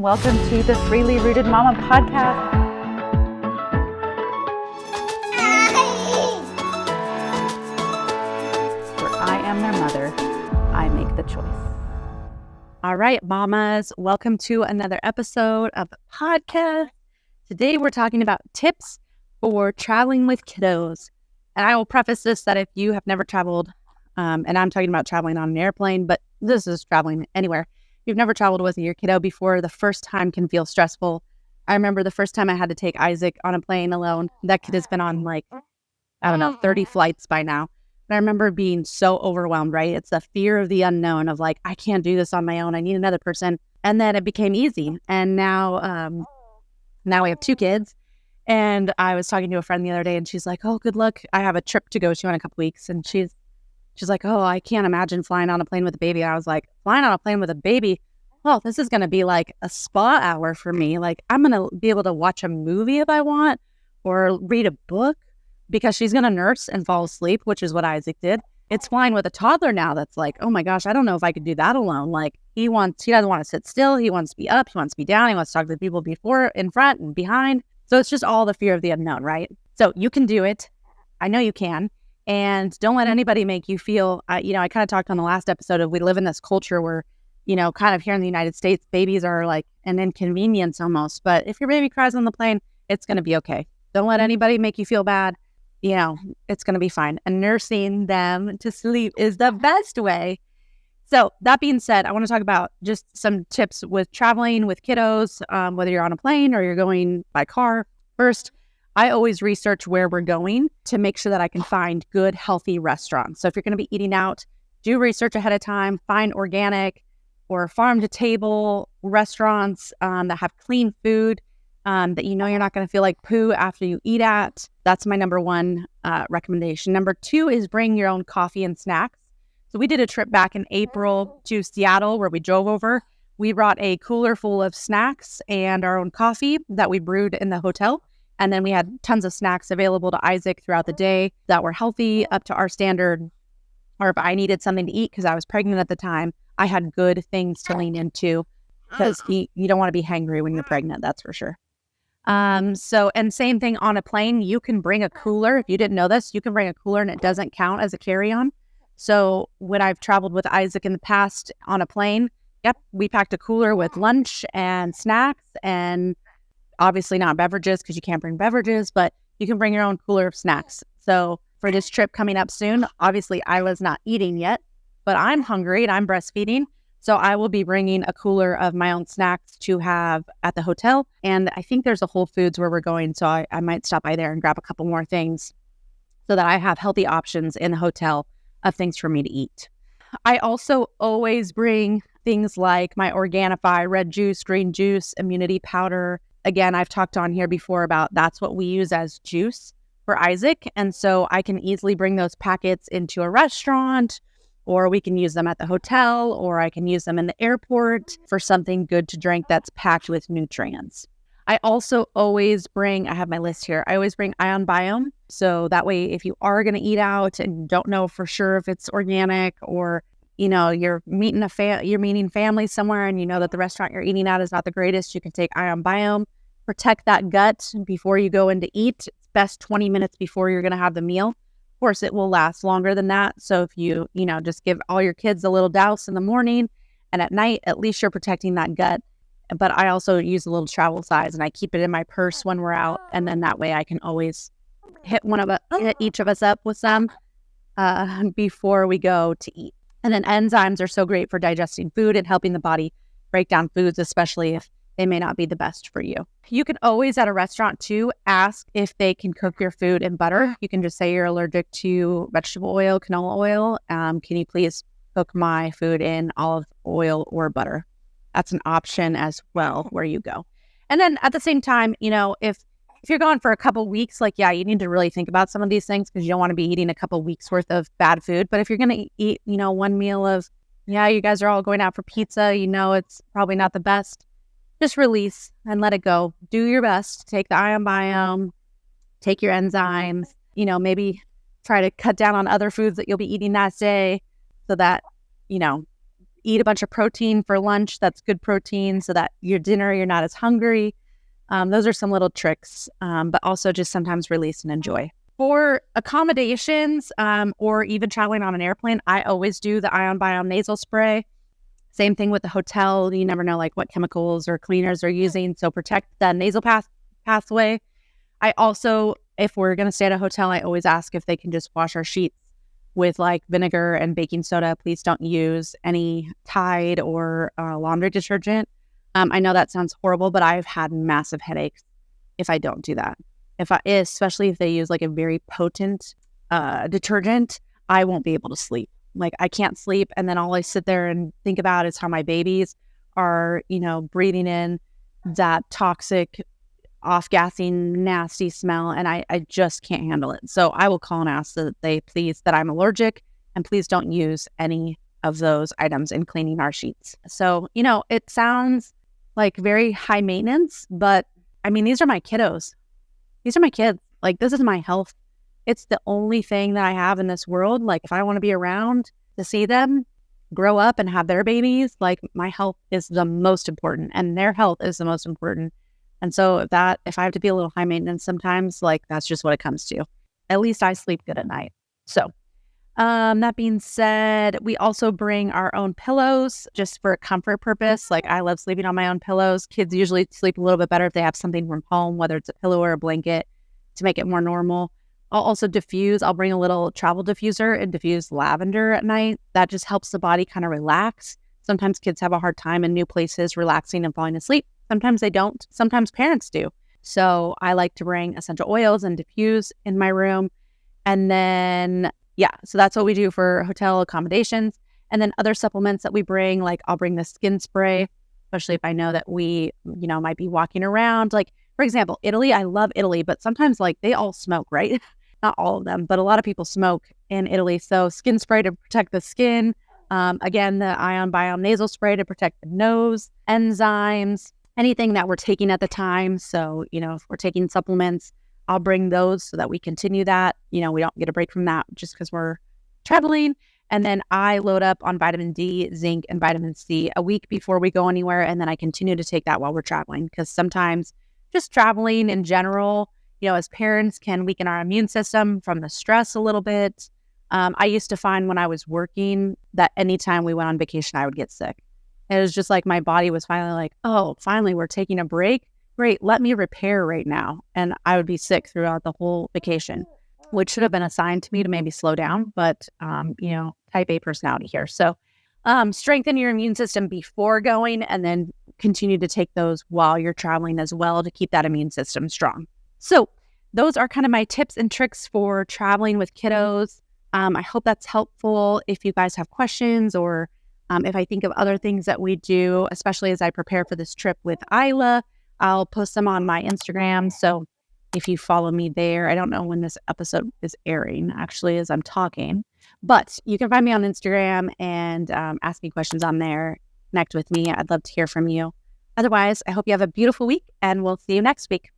Welcome to the Freely Rooted Mama podcast. Where I am their mother, I make the choice. All right, mamas, welcome to another episode of the podcast. Today we're talking about tips for traveling with kiddos. And I will preface this that if you have never traveled, and I'm talking about traveling on an airplane, but this is traveling anywhere. If you've never traveled with your kiddo before, the first time can feel stressful. I remember the first time I had to take Isaac on a plane alone. That kid has been on 30 flights by now. But I remember being so overwhelmed, right? It's the fear of the unknown of I can't do this on my own. I need another person. And then it became easy. And now we have 2 kids. And I was talking to a friend the other day and she's like, oh, good luck. I have a trip to go to in a couple weeks. And she's like, oh, I can't imagine flying on a plane with a baby. And I was like, flying on a plane with a baby? Well, this is going to be like a spa hour for me. I'm going to be able to watch a movie if I want or read a book because she's going to nurse and fall asleep, which is what Isaac did. It's flying with a toddler now that's like, oh my gosh, I don't know if I could do that alone. He doesn't want to sit still. He wants to be up. He wants to be down. He wants to talk to the people before, in front and behind. So it's just all the fear of the unknown, right? So you can do it. I know you can. And don't let anybody make you feel, I kind of talked on the last episode of we live in this culture where, kind of here in the United States, babies are like an inconvenience almost. But if your baby cries on the plane, it's going to be okay. Don't let anybody make you feel bad. It's going to be fine. And nursing them to sleep is the best way. So that being said, I want to talk about just some tips with traveling with kiddos, whether you're on a plane or you're going by car. First, I always research where we're going to make sure that I can find good, healthy restaurants. So if you're going to be eating out, do research ahead of time, find organic or farm-to-table restaurants that have clean food that you're not going to feel like poo after you eat at. That's my number 1 recommendation. Number 2 is bring your own coffee and snacks. So we did a trip back in April to Seattle where we drove over. We brought a cooler full of snacks and our own coffee that we brewed in the hotel. And then we had tons of snacks available to Isaac throughout the day that were healthy up to our standard. Or if I needed something to eat because I was pregnant at the time, I had good things to lean into because you don't want to be hangry when you're pregnant, that's for sure. And same thing on a plane, you can bring a cooler. If you didn't know this, you can bring a cooler and it doesn't count as a carry-on. So when I've traveled with Isaac in the past on a plane, we packed a cooler with lunch and snacks and obviously not beverages because you can't bring beverages, but you can bring your own cooler of snacks. So for this trip coming up soon, obviously I was not eating yet, but I'm hungry and I'm breastfeeding. So I will be bringing a cooler of my own snacks to have at the hotel. And I think there's a Whole Foods where we're going. So I might stop by there and grab a couple more things so that I have healthy options in the hotel of things for me to eat. I also always bring things like my Organifi, red juice, green juice, immunity powder. Again, I've talked on here before about that's what we use as juice for Isaac. And so I can easily bring those packets into a restaurant, or we can use them at the hotel, or I can use them in the airport for something good to drink that's packed with nutrients. I also always bring, I have my list here, I always bring Ion Biome. So that way, if you are going to eat out and don't know for sure if it's organic or you're meeting family somewhere and you know that the restaurant you're eating at is not the greatest, you can take Ion Biome. Protect that gut before you go in to eat. It's best 20 minutes before you're going to have the meal. Of course, it will last longer than that. So if you just give all your kids a little douse in the morning and at night, at least you're protecting that gut. But I also use a little travel size and I keep it in my purse when we're out. And then that way I can always hit each of us up with some before we go to eat. And then enzymes are so great for digesting food and helping the body break down foods, especially if they may not be the best for you. You can always at a restaurant too ask if they can cook your food in butter. You can just say you're allergic to vegetable oil, canola oil. Can you please cook my food in olive oil or butter? That's an option as well where you go. And then at the same time, if you're gone for a couple weeks, you need to really think about some of these things because you don't want to be eating a couple weeks worth of bad food. But if you're going to eat, one meal of, you guys are all going out for pizza, it's probably not the best. Just release and let it go. Do your best. Take the Ion Biome, take your enzymes, maybe try to cut down on other foods that you'll be eating that day so that, eat a bunch of protein for lunch. That's good protein so that your dinner, you're not as hungry. Those are some little tricks, but also just sometimes release and enjoy. For accommodations or even traveling on an airplane, I always do the Ion Biome nasal spray. Same thing with the hotel. You never know like what chemicals or cleaners they're using. So protect the nasal pathway. I also, if we're going to stay at a hotel, I always ask if they can just wash our sheets with like vinegar and baking soda. Please don't use any Tide or laundry detergent. I know that sounds horrible, but I've had massive headaches if I don't do that. Especially if they use like a very potent detergent, I won't be able to sleep. Like I can't sleep. And then all I sit there and think about is how my babies are, breathing in that toxic, off-gassing, nasty smell. And I just can't handle it. So I will call and ask that I'm allergic and please don't use any of those items in cleaning our sheets. So, it sounds like very high maintenance, but I mean, these are my kiddos. These are my kids. Like, this is my health. It's the only thing that I have in this world. Like, if I want to be around to see them grow up and have their babies, like, my health is the most important and their health is the most important. And so if I have to be a little high maintenance sometimes, like, that's just what it comes to. At least I sleep good at night. So that being said, we also bring our own pillows just for a comfort purpose. Like, I love sleeping on my own pillows. Kids usually sleep a little bit better if they have something from home, whether it's a pillow or a blanket, to make it more normal. I'll also diffuse. I'll bring a little travel diffuser and diffuse lavender at night. That just helps the body kind of relax. Sometimes kids have a hard time in new places relaxing and falling asleep. Sometimes they don't. Sometimes parents do. So I like to bring essential oils and diffuse in my room. And then so that's what we do for hotel accommodations. And then other supplements that we bring, like I'll bring the skin spray, especially if I know that we, might be walking around. Like, for example, Italy, I love Italy, but sometimes like they all smoke, right? Not all of them, but a lot of people smoke in Italy. So skin spray to protect the skin. Again, the Ion Biome nasal spray to protect the nose, enzymes, anything that we're taking at the time. So, if we're taking supplements, I'll bring those so that we continue that. We don't get a break from that just because we're traveling. And then I load up on vitamin D, zinc, and vitamin C a week before we go anywhere. And then I continue to take that while we're traveling because sometimes just traveling in general, as parents can weaken our immune system from the stress a little bit. I used to find when I was working that anytime we went on vacation, I would get sick. It was just like my body was finally like, oh, finally we're taking a break. Great, let me repair right now. And I would be sick throughout the whole vacation, which should have been a sign to me to maybe slow down. But, type A personality here. So strengthen your immune system before going and then continue to take those while you're traveling as well to keep that immune system strong. So those are kind of my tips and tricks for traveling with kiddos. I hope that's helpful. If you guys have questions or if I think of other things that we do, especially as I prepare for this trip with Isla, I'll post them on my Instagram. So if you follow me there, I don't know when this episode is airing, actually, as I'm talking, but you can find me on Instagram and ask me questions on there. Connect with me. I'd love to hear from you. Otherwise, I hope you have a beautiful week and we'll see you next week.